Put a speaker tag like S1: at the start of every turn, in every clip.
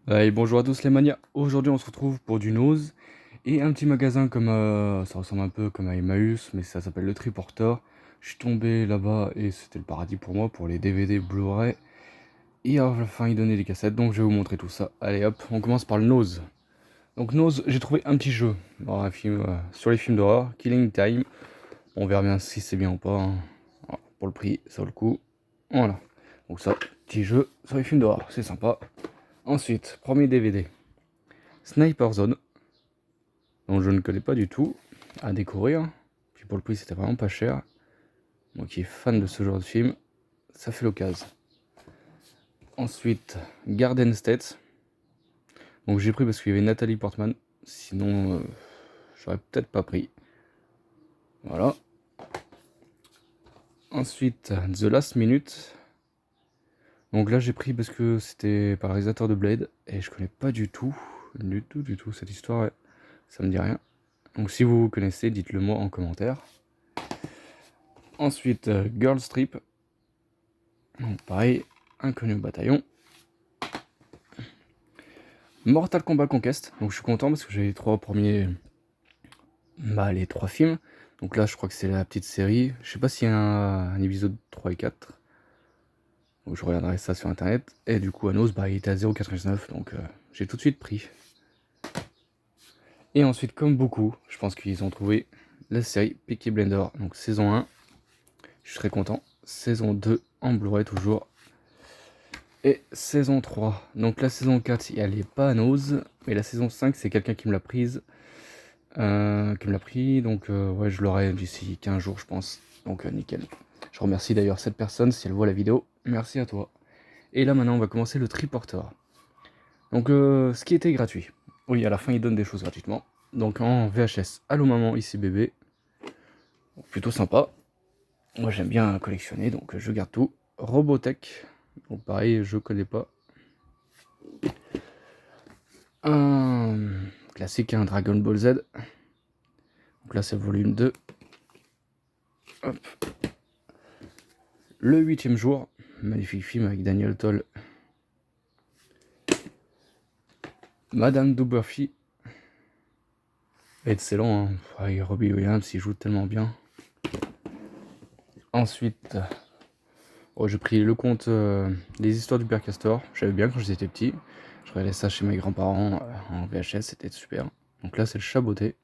S1: Et bonjour à tous les manias, aujourd'hui on se retrouve pour du Nose et un petit magasin comme ça ressemble un peu comme à Emmaüs mais ça s'appelle le Triporteur. Je suis tombé là-bas et c'était le paradis pour moi pour les DVD Blu-ray et à la fin ils donnaient des cassettes donc je vais vous montrer tout ça. Allez hop, on commence par le Nose. Donc Nose, j'ai trouvé un petit jeu dans un film, sur les films d'horreur, Killing Time. On verra bien si c'est bien ou pas, hein. Voilà, pour le prix, ça vaut le coup. Voilà, donc ça, petit jeu sur les films d'horreur, c'est sympa. Ensuite, premier DVD. Sniper Zone, dont je ne connais pas du tout, à découvrir. Puis pour le prix, c'était vraiment pas cher. Moi qui est fan de ce genre de film, ça fait l'occasion. Ensuite, Garden State. Donc j'ai pris parce qu'il y avait Nathalie Portman. Sinon, j'aurais peut-être pas pris. Voilà. Ensuite, The Last Minute. Donc là, j'ai pris parce que c'était par le réalisateur de Blade. Et je connais pas du tout. Du tout. Cette histoire, ouais, ça me dit rien. Donc si vous connaissez, dites-le moi en commentaire. Ensuite, Girl Strip. Donc pareil, Inconnu au bataillon. Mortal Kombat Conquest. Donc je suis content parce que j'ai les trois premiers. Les trois films. Donc là, je crois que c'est la petite série. Je sais pas s'il y a un épisode 3 et 4. Donc je regarderai ça sur internet. Et du coup, Anos, il était à 0,99. Donc j'ai tout de suite pris. Et ensuite, comme beaucoup, je pense qu'ils ont trouvé la série Peaky Blender. Donc saison 1. Je suis très content. Saison 2 en Blu-ray toujours. Et saison 3. Donc la saison 4, elle est pas à Nose. Mais la saison 5, c'est quelqu'un qui me l'a prise. Qui me l'a pris. Donc ouais, je l'aurai d'ici 15 jours, je pense. Donc nickel. Je remercie d'ailleurs cette personne si elle voit la vidéo. Merci à toi. Et là maintenant, on va commencer le triporteur. Donc ce qui était gratuit. Oui, à la fin, il donne des choses gratuitement. Donc en VHS, Allô maman, ici bébé. Donc, plutôt sympa. Moi j'aime bien collectionner, donc je garde tout. Robotech. Donc pareil, je connais pas. Un classique, un Dragon Ball Z. Donc là c'est le volume 2. Hop. Le 8e jour. Magnifique film avec Daniel Toll. Madame Duberfi. Excellent, hein. Et Robbie Williams, il joue tellement bien. Ensuite, j'ai pris le conte Les histoires du Père Castor. J'avais bien quand j'étais petit. Je regardais ça chez mes grands-parents en VHS, c'était super. Donc là c'est le Chaboté.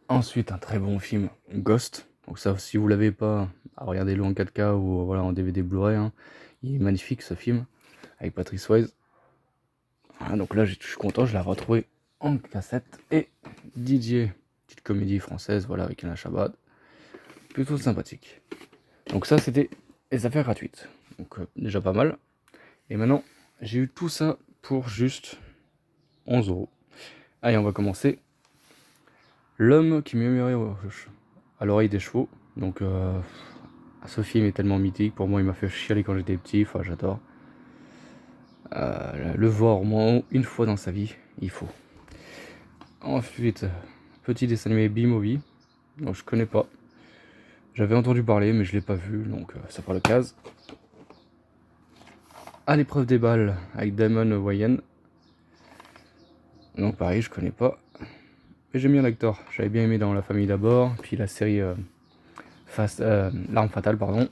S1: Ensuite, un très bon film, Ghost. Donc ça, si vous l'avez pas, regardez-le en 4K ou voilà, en DVD Blu-ray, hein. Il est magnifique ce film, avec Patrick Swayze. Voilà, donc là, je suis content, je l'ai retrouvé en cassette. Et Didier, petite comédie française, voilà, avec Alain Chabat. Plutôt sympathique. Donc ça, c'était les affaires gratuites. Donc déjà pas mal. Et maintenant, j'ai eu tout ça pour juste 11 €. Allez, on va commencer. L'homme qui murmurait à l'oreille des chevaux. Donc ce film est tellement mythique. Pour moi, il m'a fait chialer quand j'étais petit. Enfin, j'adore. Le voir au moins une fois dans sa vie, il faut. Ensuite, petit dessin animé B-Movie. Donc je connais pas. J'avais entendu parler, mais je l'ai pas vu. Donc ça fera l'occasion. À l'épreuve des balles avec Damon Wayans. Donc pareil, je connais pas. Mais j'aime bien l'acteur. J'avais bien aimé dans La Famille d'abord. Puis la série L'Arme Fatale, pardon.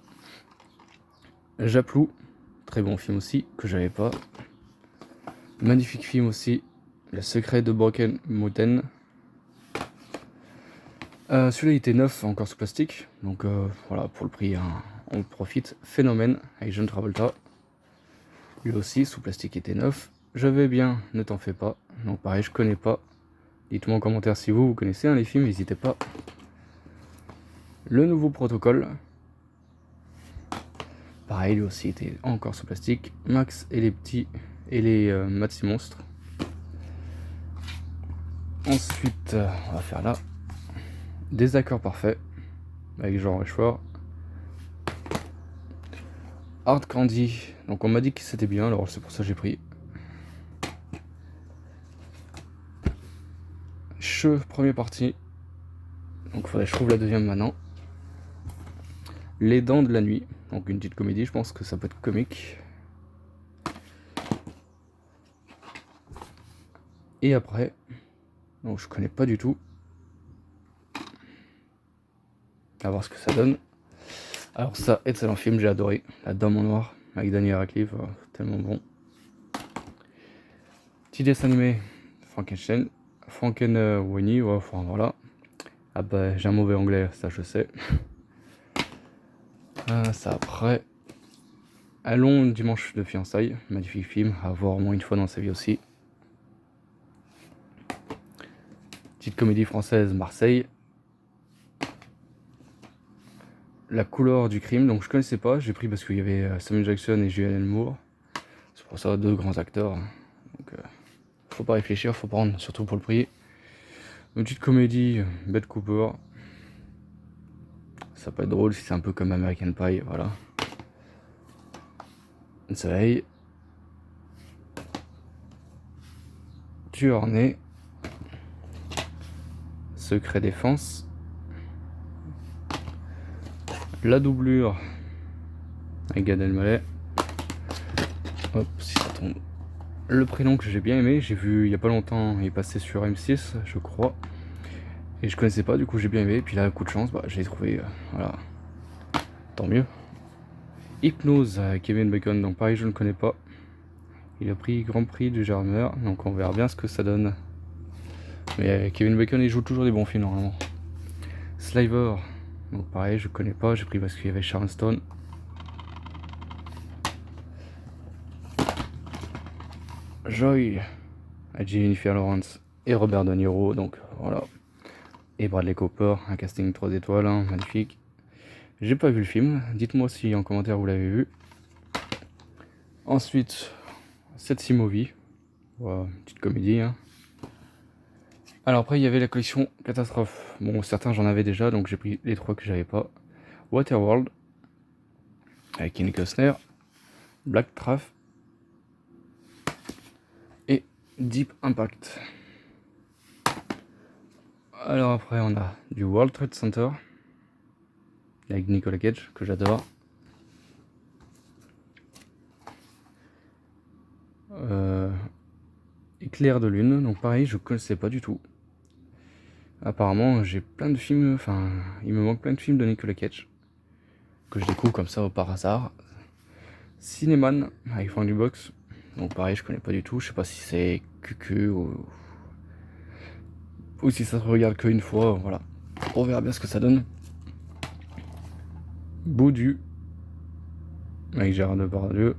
S1: Japlou, très bon film aussi, que j'avais pas. Magnifique film aussi, Le Secret de Broken Mountain. Celui-là il était neuf, encore sous plastique, donc voilà, pour le prix, hein, on profite. Phénomène, avec John Travolta. Lui aussi, sous plastique était neuf. Je vais bien, ne t'en fais pas. Donc pareil, je connais pas. Dites-moi en commentaire si vous connaissez les films, n'hésitez pas. Le nouveau protocole. Pareil, lui aussi était encore sous plastique. Max et les petits et les Maxi Monstres. Ensuite, on va faire là. Désaccord parfait avec Jean Rochefort. Hard Candy, donc on m'a dit que c'était bien, alors c'est pour ça que j'ai pris. Première partie. Donc il faudrait que je trouve la deuxième maintenant. Les Dents de la Nuit, donc une petite comédie, je pense que ça peut être comique. Et après, donc je connais pas du tout. À voir ce que ça donne. Alors ça, excellent film, j'ai adoré. La Dame en Noir, avec Daniel Radcliffe, tellement bon. Petit dessin animé, Frankenstein, Frankenweenie, ouais, enfin voilà. Ah bah j'ai un mauvais anglais, ça je sais. Ça après. Un long dimanche de fiançailles, magnifique film, à voir au moins une fois dans sa vie aussi. Petite comédie française, Marseille. La couleur du crime, donc je connaissais pas, j'ai pris parce qu'il y avait Samuel Jackson et Julianne Moore. C'est pour ça, deux grands acteurs. Donc faut pas réfléchir, faut prendre, surtout pour le prix. Une petite comédie, Bette Cooper. Ça peut être drôle si c'est un peu comme American Pie, voilà. Une soleil. Tueur né. Secret défense. La doublure avec Gad Elmaleh. Hop, si ça tombe. Le prénom que j'ai bien aimé, j'ai vu il y a pas longtemps, il est passé sur M6, je crois. Et je connaissais pas, du coup j'ai bien aimé. Et puis là, coup de chance, bah, j'ai trouvé, voilà. Tant mieux. Hypnose, Kevin Bacon, donc pareil, je ne connais pas. Il a pris Grand Prix du Germer, donc on verra bien ce que ça donne. Mais Kevin Bacon, il joue toujours des bons films normalement. Sliver, donc pareil, je connais pas, j'ai pris parce qu'il y avait Sharon Stone. Joy, Jennifer Lawrence et Robert De Niro, donc voilà. Et Bradley Cooper, un casting 3 étoiles, hein, magnifique. J'ai pas vu le film, dites-moi si en commentaire vous l'avez vu. Ensuite, Sexy Movie, voilà, petite comédie. Hein. Alors après, il y avait la collection Catastrophe. Bon, certains j'en avais déjà, donc j'ai pris les 3 que j'avais pas. Waterworld, avec Kenny Costner, Black Traff et Deep Impact. Alors après, on a du World Trade Center, avec Nicolas Cage, que j'adore. Éclair de lune, donc pareil, je connaissais pas du tout. Apparemment, j'ai plein de films, enfin, il me manque plein de films de Nicolas Cage, que je découvre comme ça par hasard. Cinéman, avec Frank Box, donc pareil, je connais pas du tout, je sais pas si c'est QQ ou si ça se regarde qu'une fois, voilà. On verra bien ce que ça donne. Boudu, avec Gérard Depardieu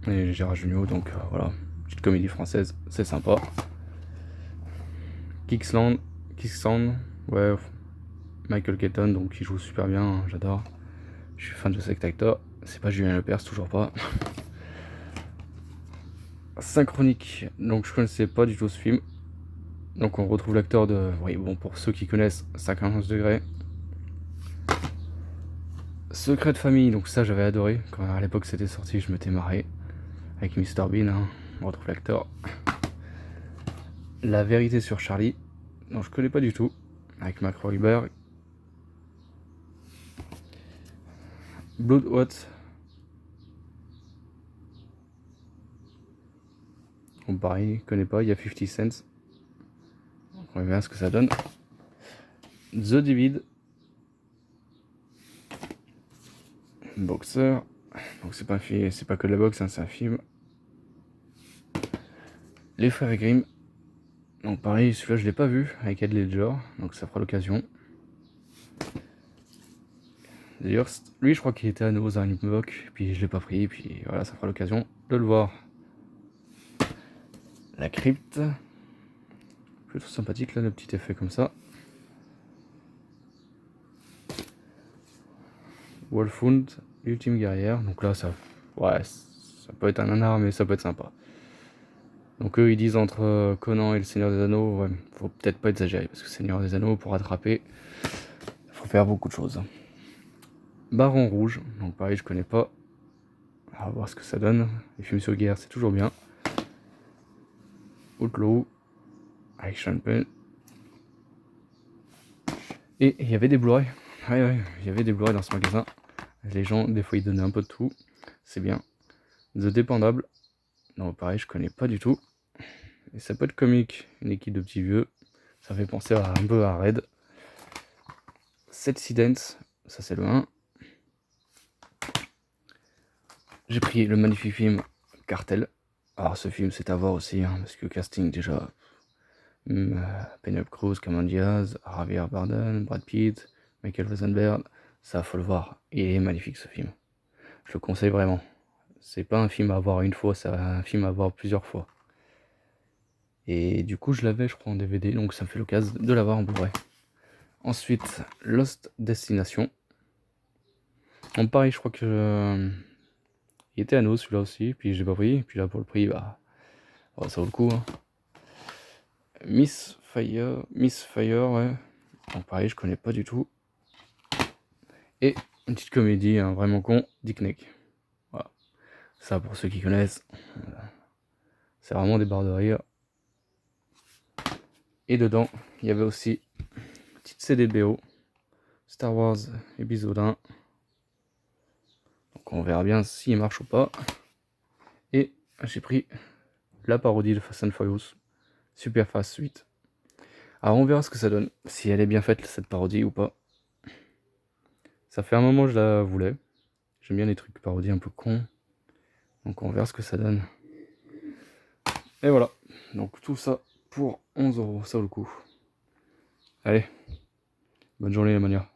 S1: et Gérard Jugnot, donc voilà, petite comédie française, c'est sympa. Kickstand, ouais, Michael Keaton, donc il joue super bien, hein, j'adore. Je suis fan de cet acteur, c'est pas Julien Lepers, toujours pas. Synchronique, donc je connaissais pas du tout ce film. Donc on retrouve l'acteur de, oui bon, pour ceux qui connaissent, 51 degrés. Secret de famille, donc ça j'avais adoré, quand à l'époque c'était sorti, je m'étais marré. Avec Mr Bean, hein, on retrouve l'acteur. La vérité sur Charlie, non je connais pas du tout, avec Mark Wahlberg. Blood Hot. Bon pareil, je connais pas, il y a 50 Cent. On va voir ce que ça donne. The David. Boxer. Donc c'est pas que de la boxe, hein, c'est un film. Les frères Grimm. Donc pareil, celui-là je l'ai pas vu avec Heath Ledger, donc ça fera l'occasion. D'ailleurs, lui je crois qu'il était à nouveau dans une box, puis je l'ai pas pris, puis voilà, ça fera l'occasion de le voir. La crypte. Plutôt sympathique là, le petit effet comme ça. Wolfhound, l'ultime guerrière. Donc là, ça peut être un nanar, mais ça peut être sympa. Donc eux, ils disent entre Conan et le Seigneur des Anneaux, ouais, faut peut-être pas exagérer, parce que Seigneur des Anneaux, pour attraper, faut faire beaucoup de choses. Baron Rouge, donc pareil, je connais pas. On va voir ce que ça donne. Les films sur guerre, c'est toujours bien. Outlaw, avec Sean Penn. Et il y avait des Blu-ray. Ouais, il y avait des Blu-ray dans ce magasin. Les gens, des fois, ils donnaient un peu de tout. C'est bien. The Dépendable. Non, pareil, je connais pas du tout. Et ça peut être comique, une équipe de petits vieux. Ça fait penser un peu à Red. 7 Sidens, ça c'est le 1. J'ai pris le magnifique film Cartel. Alors ce film c'est à voir aussi, hein, parce que casting déjà, Penelope Cruz, Cameron Diaz, Javier Bardem, Brad Pitt, Michael Fassbender, ça faut le voir. Il est magnifique ce film. Je le conseille vraiment. C'est pas un film à voir une fois, c'est un film à voir plusieurs fois. Et du coup je l'avais je crois en DVD, donc ça me fait l'occasion de l'avoir en Blu-ray. Ensuite, Lost Destination. En pareil, je crois que il était à nous celui-là aussi, puis j'ai pas pris, puis là pour le prix, bah ça vaut le coup. Hein. Miss Fire, ouais. Donc pareil, je connais pas du tout. Et une petite comédie, hein, vraiment con, Dick Neck. Voilà. Ça pour ceux qui connaissent. C'est vraiment des barres de rire. Et dedans, il y avait aussi une petite CD de BO. Star Wars épisode 1. Donc on verra bien s'il marche ou pas. Et j'ai pris la parodie de Fast and Furious, Super Fast 8. Alors on verra ce que ça donne, si elle est bien faite cette parodie ou pas. Ça fait un moment que je la voulais. J'aime bien les trucs parodies un peu cons. Donc on verra ce que ça donne. Et voilà. Donc tout ça pour 11 €, ça vaut le coup. Allez, bonne journée les manias.